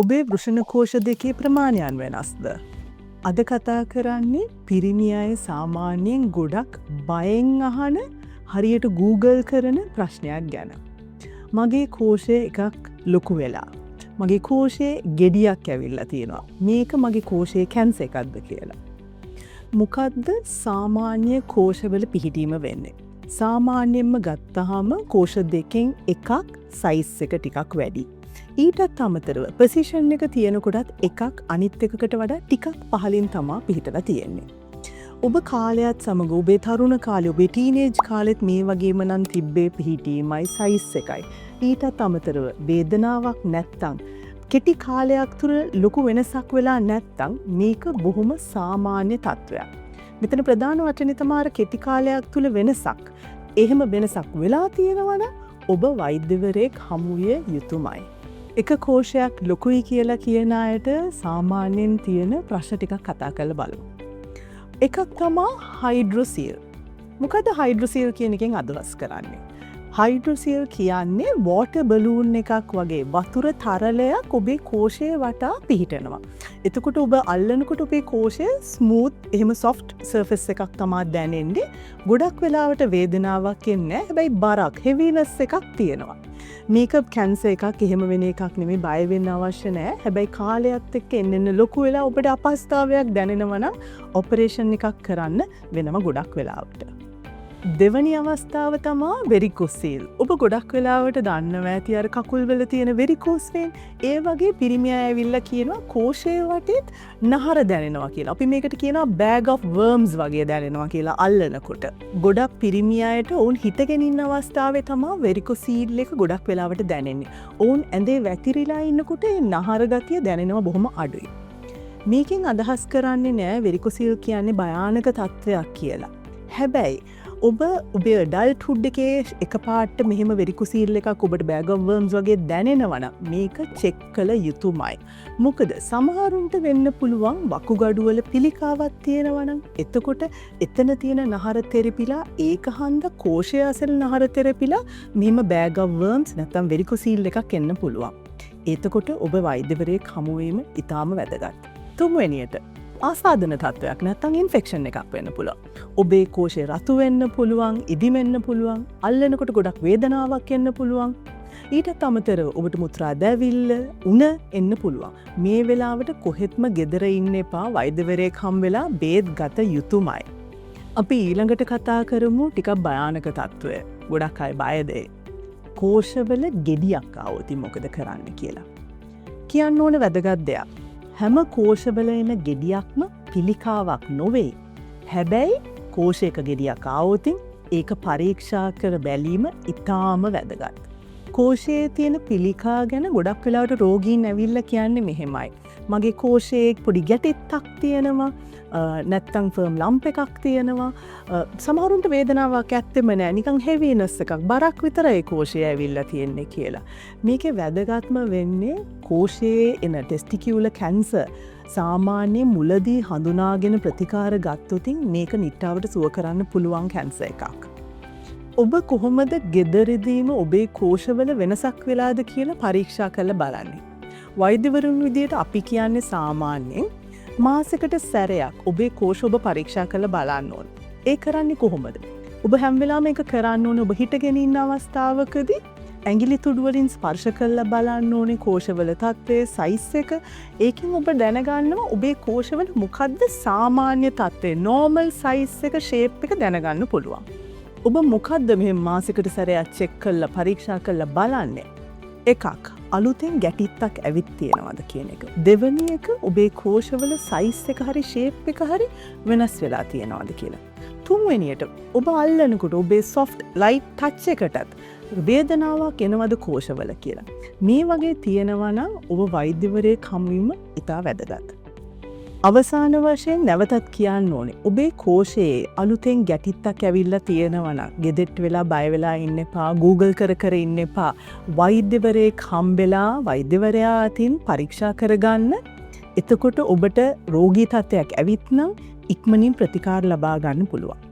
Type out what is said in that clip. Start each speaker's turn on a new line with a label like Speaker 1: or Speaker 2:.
Speaker 1: ඔබේ වෘෂණකෝෂ දෙකේ ප්‍රමාණයන් වෙනස්ද? අද කතා කරන්නේ පිරිමි අය සාමාන්‍යයෙන් ගොඩක් බයෙන් අහන හරියට Google කරන ප්‍රශ්නයක් ගැන. මගේ කෝෂය එකක් ලොකු වෙලා. මගේ කෝෂයේ ගෙඩියක් ඇවිල්ලා තියෙනවා. මේක මගේ කෝෂයේ කැන්සර් එකක්ද කියලා. මොකද්ද සාමාන්‍ය කෝෂවල පිහිටීම වෙන්නේ? සාමාන්‍යයෙන්ම ගත්තාම කෝෂ දෙකෙන් එකක් සයිස් එක ටිකක් වැඩි. ඊටත් අමතරව පොසිෂන් එක තියෙනකොටත් එකක් අනිත් එකකට වඩා ටිකක් පහළින් තමා පිහිටලා තියෙන්නේ. ඔබ කාලයත් සමග ඔබේ තරුණ කාලේ ඔබේ ටීනේජ් කාලෙත් මේ වගේම නම් තිබ්බේ පිහිටීමයි සයිස් එකයි. ඊටත් අමතරව වේදනාවක් නැත්තම් කෙටි කාලයක් තුර ලොකු වෙනසක් වෙලා නැත්තම් මේක බොහොම සාමාන්‍ය තත්ත්වයක්. මෙතන ප්‍රධාන වචනේ තමයි කෙටි කාලයක් තුල වෙනසක්. එහෙම වෙනසක් වෙලා තියෙනවා නම් ඔබ වෛද්‍යවරයෙක් හමු විය යුතුමයි. එක කෝෂයක් ලොකුයි කියලා කියන අයට සාමාන්‍යයෙන් තියෙන ප්‍රශ්න ටිකක් කතා කරලා බලමු. එකක් තමයි හයිඩ්‍රොසීල්. මොකද හයිඩ්‍රොසීල් කියන එකෙන් අදහස් කරන්නේ? හයිඩ්‍රොසීල් කියන්නේ වෝටර් බලූන් එකක් වගේ වතුර තරලයක් ඔබේ කෝෂය වටා පිහිටනවා. එතකොට ඔබ අල්ලනකොට ඔබේ කෝෂය ස්මූත් එහෙම සොෆ්ට් සර්ෆස් එකක් තමයි දැනෙන්නේ. ගොඩක් වෙලාවට වේදනාවක් එන්නේ නැහැ. හැබැයි බරක් හෙවිනස් එකක් තියෙනවා. මේක කැන්සර් එකක් එහෙම වෙන එකක් නෙමෙයි, බය වෙන්න අවශ්‍ය නැහැ. හැබැයි කාලයත් එක්ක එන්න ලොකු වෙලා ඔබට අපහසුතාවයක් දැනෙනවා නම් ඔපරේෂන් එකක් කරන්න වෙනම ගොඩක් වෙලාවට. දෙවැනි අවස්ථාව තමයි වෙරිකෝසීල්. ඔබ ගොඩක් වෙලාවට දන්නවා ඇති අර කකුල් වල තියෙන වෙරිකෝස් වෙන්. ඒ වගේ පිරිමි අය ඇවිල්ලා කියනවා කෝෂය වටේත් නහර දැනෙනවා කියලා. අපි මේකට කියනවා bag of worms වගේ දැනෙනවා කියලා අල්ලනකොට. ගොඩක් පිරිමි අයට ඔවුන් හිටගෙන ඉන්න අවස්ථාවේ තමයි වෙරිකෝසීල් එක ගොඩක් වෙලාවට දැනෙන්නේ. ඔවුන් ඇඳේ වැතිරිලා ඉන්නකොට ඒ නහර ගතිය දැනෙනවා බොහොම අඩුයි. මේකෙන් අදහස් කරන්නේ නෑ වෙරිකෝසීල් කියන්නේ භයානක තත්ත්වයක් කියලා. හැබැයි ඔබ ඔබේ ඩල්ට්හුඩ් එකේ එකපාරට මෙහෙම වෙරිකෝසීල් එකක් ඔබට බෑග් ඔෆ් වර්ම්ස් වගේ දැනෙනවා නම් මේක චෙක් කළ යුතුමයි. මොකද සමහරුන්ට වෙන්න පුළුවන් වකුගඩු වල පිළිකාවක් තියෙනවා නම් එතකොට එතන තියෙන නහර තෙරපිලා ඒක හන්ද කෝෂය ඇසල නහර තෙරපිලා මෙහෙම බෑග් ඔෆ් වර්ම්ස් නැත්නම් වෙරිකෝසීල් එකක් එන්න පුළුවන්. එතකොට ඔබ වෛද්‍යවරයෙක් හමු වීම ඉතාම වැදගත්. තුන්වෙනියට ආසාදන තත්ත්වයක් නැත්නම් ඉන්ෆෙක්ෂන් එකක් වෙන්න පුළුවන්. ඔබේ කෝෂේ රතු වෙන්න පුළුවන්, ඉදිමෙන්න පුළුවන්, අල්ලනකොට ගොඩක් වේදනාවක් එන්න පුළුවන්. ඊටත් අමතරව ඔබට මුත්‍රා දැවිල්ල, උණ එන්න පුළුවන්. මේ වෙලාවට කොහෙත්ම ගෙදර ඉන්න එපා, වෛද්‍යවරයෙක් හම් වෙලා බේත් ගත යුතුමයි. අපි ඊළඟට කතා කරමු ටිකක් භයානක තත්ත්වය. ගොඩක් අය බයද ඒ. කෝෂවල ගෙඩියක් ආවොත් මොකද කරන්න කියලා. කියන්න ඕන වැදගත් දෙයක්. හැම කෝෂවල එන ගෙඩියක්ම පිළිකාවක් නොවේ. හැබැයි කෝෂයක ගෙඩියක් ආවොතින් ඒක පරීක්ෂා කර බැලීම ඉතාම වැදගත්. කෝෂයේ තියෙන පිළිකා ගැන ගොඩක් වෙලාවට රෝගීන් ඇවිල්ලා කියන්නේ මෙහෙමයි. මගේ කෝෂයේ පොඩි ගැටෙත්තක් තියෙනවා, නැත්තම් ෆර්ම් ලම්ප් එකක් තියෙනවා. සමහරුන්ට වේදනාවක් ඇත්තෙම නෑ, නිකන් හෙවිනස් එකක්, බරක් විතරයි කෝෂයේ ඇවිල්ලා තියෙන්නේ කියලා. මේකේ වැදගත්ම වෙන්නේ කෝෂයේ එන ටෙස්ටිකියුලර් කැන්සර් සාමාන්‍ය මුලදී හඳුනාගෙන ප්‍රතිකාර ගත්තොතින් මේක නිට්ටාවට සුව කරන්න පුළුවන් කැන්සර් එකක්. ඔබ කොහොමද ගෙදරදීම ඔබේ කෝෂවල වෙනසක් වෙලාද කියලා පරීක්ෂා කරලා බලන්නේ? වෛද්‍යවරුන් විදියට අපි කියන්නේ සාමාන්‍යයෙන් මාසෙකට සැරයක් ඔබේ කෝෂ ඔබ පරීක්ෂා කරලා බලන්න ඕන. ඒ කරන්නේ කොහොමද? ඔබ හැම වෙලාවෙම ඒක කරන්න ඕනේ ඔබ හිටගෙන ඉන්න අවස්ථාවකදී ඇඟිලි තුඩු වලින් ස්පර්ශ කරලා බලන්න ඕනේ කෝෂවල තත්ත්වය, සයිස් එක. ඒකෙන් ඔබ දැනගන්නවා ඔබේ කෝෂවල මොකද්ද සාමාන්‍ය තත්ත්වය, normal size එක, shape එක දැනගන්න පුළුවන්. ඔබ මොකද්ද මෙහෙම මාසෙකට සැරයක් චෙක් කරලා පරීක්ෂා කරලා බලන්නේ? එකක්, අලුතෙන් ගැටිත්තක් ඇවිත් තියෙනවද කියන එක. දෙවෙනි එක, ඔබේ කෝෂවල සයිස් එක හරි ෂේප් එක හරි වෙනස් වෙලා තියෙනවද කියලා. තුන්වෙනියට, ඔබ අල්ලනකොට ඔබේ soft light touch එකටත් වේදනාවක් එනවද කෝෂවල කියලා. මේ වගේ තියෙනවා නම් ඔබ වෛද්‍යවරයෙක් හමු වීම ඉතා වැදගත්. අවසාන වශයෙන් නැවතත් කියන්න ඕනේ ඔබේ කෝෂයේ අලුතෙන් ගැටිත්තක් ඇවිල්ලා තියෙනවා නම් ගෙදෙට්ට වෙලා බය වෙලා ඉන්න එපා, Google කර කර ඉන්න එපා. වෛද්‍යවරයෙක් හම්බෙලා වෛද්‍යවරයා අතින් පරීක්ෂා කරගන්න. එතකොට ඔබට රෝගී තත්ත්වයක් ඇවිත් නම් ඉක්මනින් ප්‍රතිකාර ලබා ගන්න පුළුවන්.